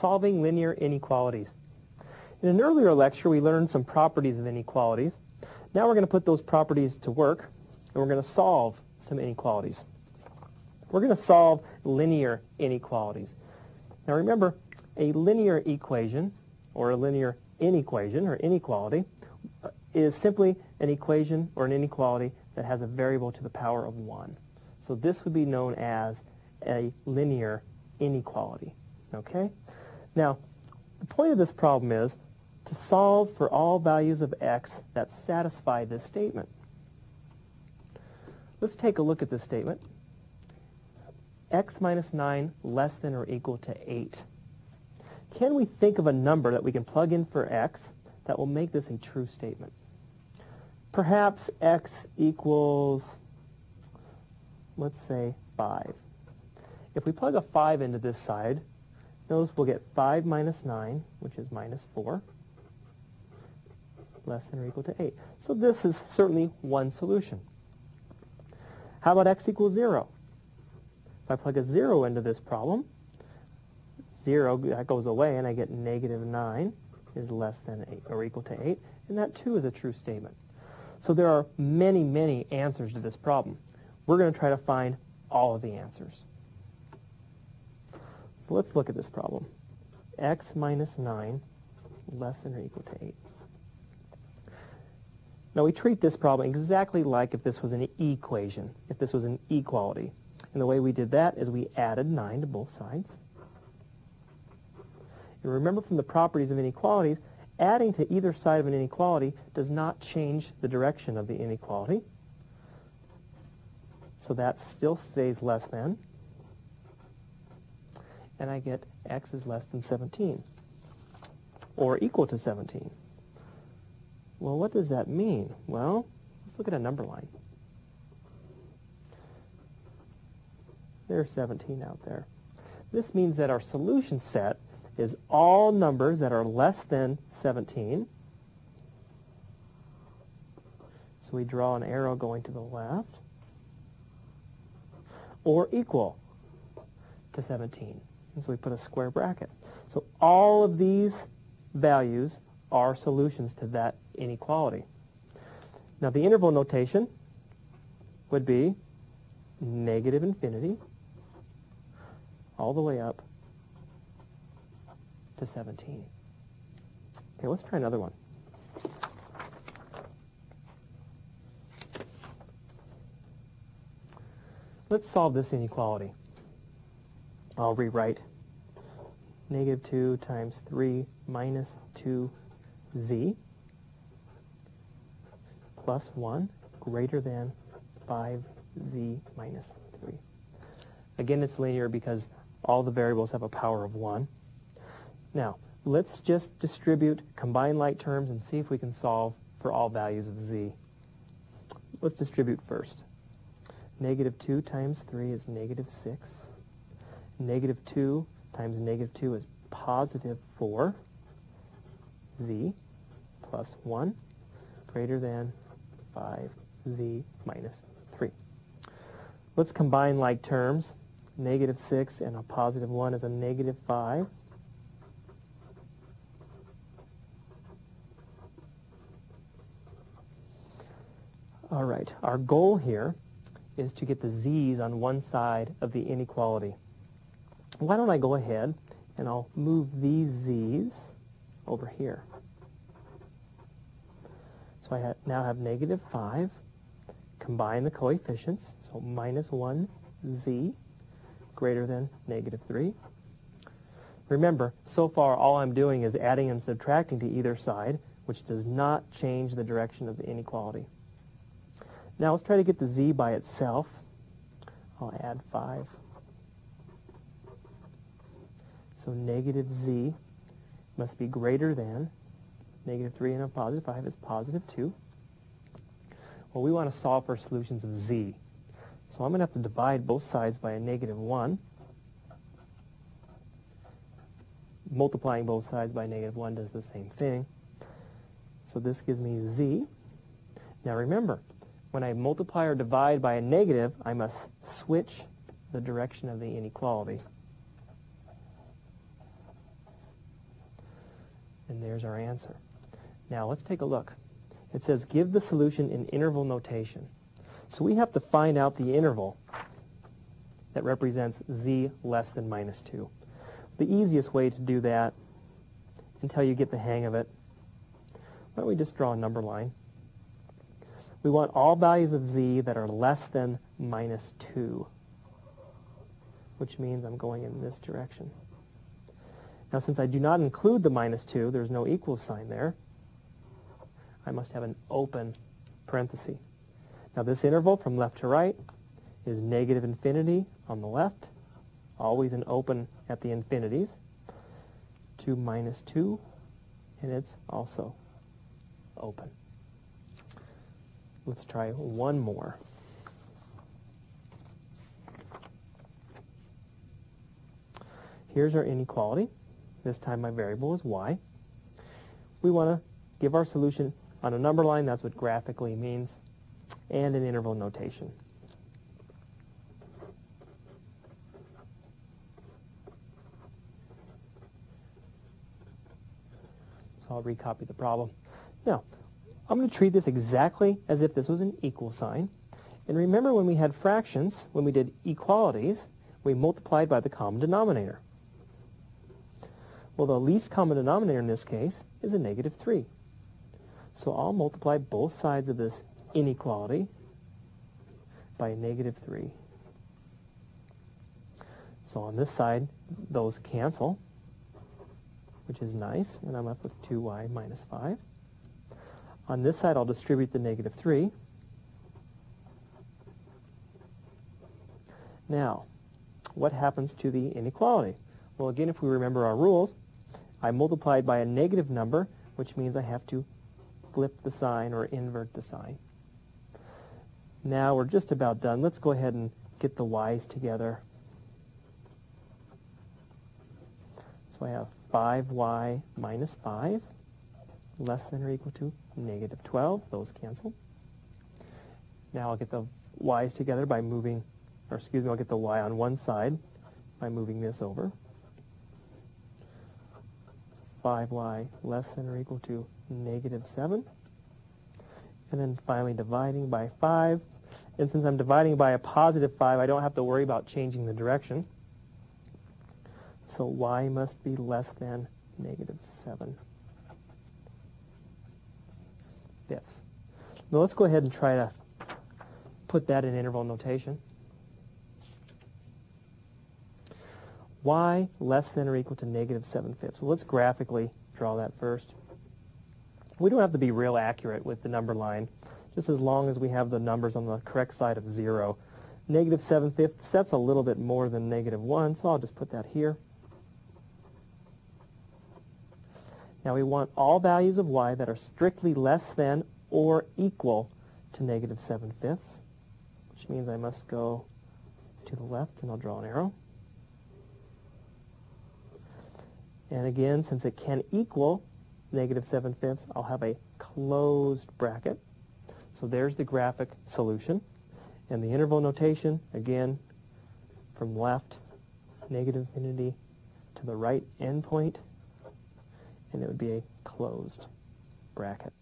solving linear inequalities. In an earlier lecture, we learned some properties of inequalities. Now we're going to put those properties to work, and we're going to solve some inequalities. We're going to solve linear inequalities. Now remember, a linear equation, or a linear inequation, or inequality, is simply an equation or an inequality that has a variable to the power of 1. So this would be known as a linear inequality. Okay? Now, the point of this problem is to solve for all values of x that satisfy this statement. Let's take a look at this statement. X minus 9 less than or equal to 8. Can we think of a number that we can plug in for x that will make this a true statement? Perhaps x equals, let's say, 5. If we plug a 5 into this side, notice we'll get 5 minus 9, which is minus 4, less than or equal to 8. So this is certainly one solution. How about x equals 0? If I plug a 0 into this problem, 0, that goes away, and I get negative 9 is less than 8 or equal to 8, and that too is a true statement. So there are many, many answers to this problem. We're going to try to find all of the answers. So let's look at this problem. X minus 9 less than or equal to 8. Now we treat this problem exactly like if this was an equation, if this was an equality. And the way we did that is we added 9 to both sides. And remember from the properties of inequalities, adding to either side of an inequality does not change the direction of the inequality. So that still stays less than. And I get x is less than 17, or equal to 17. Well, what does that mean? Well, let's look at a number line. There's 17 out there. This means that our solution set is all numbers that are less than 17. So we draw an arrow going to the left, or equal to 17. And so we put a square bracket. So all of these values are solutions to that inequality. Now the interval notation would be negative infinity all the way up to 17. Okay, let's try another one. Let's solve this inequality. I'll rewrite negative 2 times 3 minus 2z plus 1 greater than 5z minus 3. Again, it's linear because all the variables have a power of 1. Now, let's just distribute combined like terms and see if we can solve for all values of z. Let's distribute first. Negative 2 times 3 is negative 6. Negative 2 times negative 2 is positive 4. Z plus 1 greater than 5z minus 3. Let's combine like terms. Negative 6 and a positive 1 is a negative 5. All right, our goal here is to get the z's on one side of the inequality. Why don't I go ahead and I'll move these z's over here. So I now have negative 5. Combine the coefficients, so minus 1z greater than negative 3. Remember, so far all I'm doing is adding and subtracting to either side, which does not change the direction of the inequality. Now let's try to get the z by itself. I'll add 5. So negative z must be greater than negative 3 and a positive 5 is positive 2. Well, we want to solve for solutions of z. So I'm going to have to divide both sides by a negative 1. Multiplying both sides by negative 1 does the same thing. So this gives me z. Now remember, when I multiply or divide by a negative, I must switch the direction of the inequality. And there's our answer. Now let's take a look. It says give the solution in interval notation. So we have to find out the interval that represents z less than minus 2. The easiest way to do that, until you get the hang of it, why don't we just draw a number line? We want all values of z that are less than minus 2, which means I'm going in this direction. Now, since I do not include the minus 2, there's no equal sign there, I must have an open parenthesis. Now, this interval from left to right is negative infinity on the left, always an open at the infinities, to minus 2, and it's also open. Let's try one more. Here's our inequality. This time my variable is y. We want to give our solution on a number line, that's what graphically means, and an interval notation. So I'll recopy the problem. Now, I'm going to treat this exactly as if this was an equal sign. And remember when we had fractions, when we did equalities, we multiplied by the common denominator. Well, the least common denominator in this case is a negative 3. So I'll multiply both sides of this inequality by a negative 3. So on this side, those cancel, which is nice, and I'm left with 2y minus 5. On this side, I'll distribute the negative 3. Now, what happens to the inequality? Well, again, if we remember our rules, I multiplied by a negative number, which means I have to flip the sign or invert the sign. Now we're just about done. Let's go ahead and get the y's together. So I have 5y minus 5 less than or equal to negative 12. Those cancel. Now I'll get the y's together by moving, or excuse me, I'll get the y on one side by moving this over. 5y less than or equal to negative 7. And then finally dividing by 5. And since I'm dividing by a positive 5, I don't have to worry about changing the direction. So y must be less than negative 7 fifths. Now let's go ahead and try to put that in interval notation. Y less than or equal to negative 7 fifths. Well, let's graphically draw that first. We don't have to be real accurate with the number line, just as long as we have the numbers on the correct side of 0. Negative 7 fifths, that's a little bit more than negative 1, so I'll just put that here. Now we want all values of y that are strictly less than or equal to negative 7 fifths, which means I must go to the left, and I'll draw an arrow. And again, since it can equal negative 7 fifths, I'll have a closed bracket. So there's the graphic solution. And the interval notation, again, from left, negative infinity to the right endpoint, and it would be a closed bracket.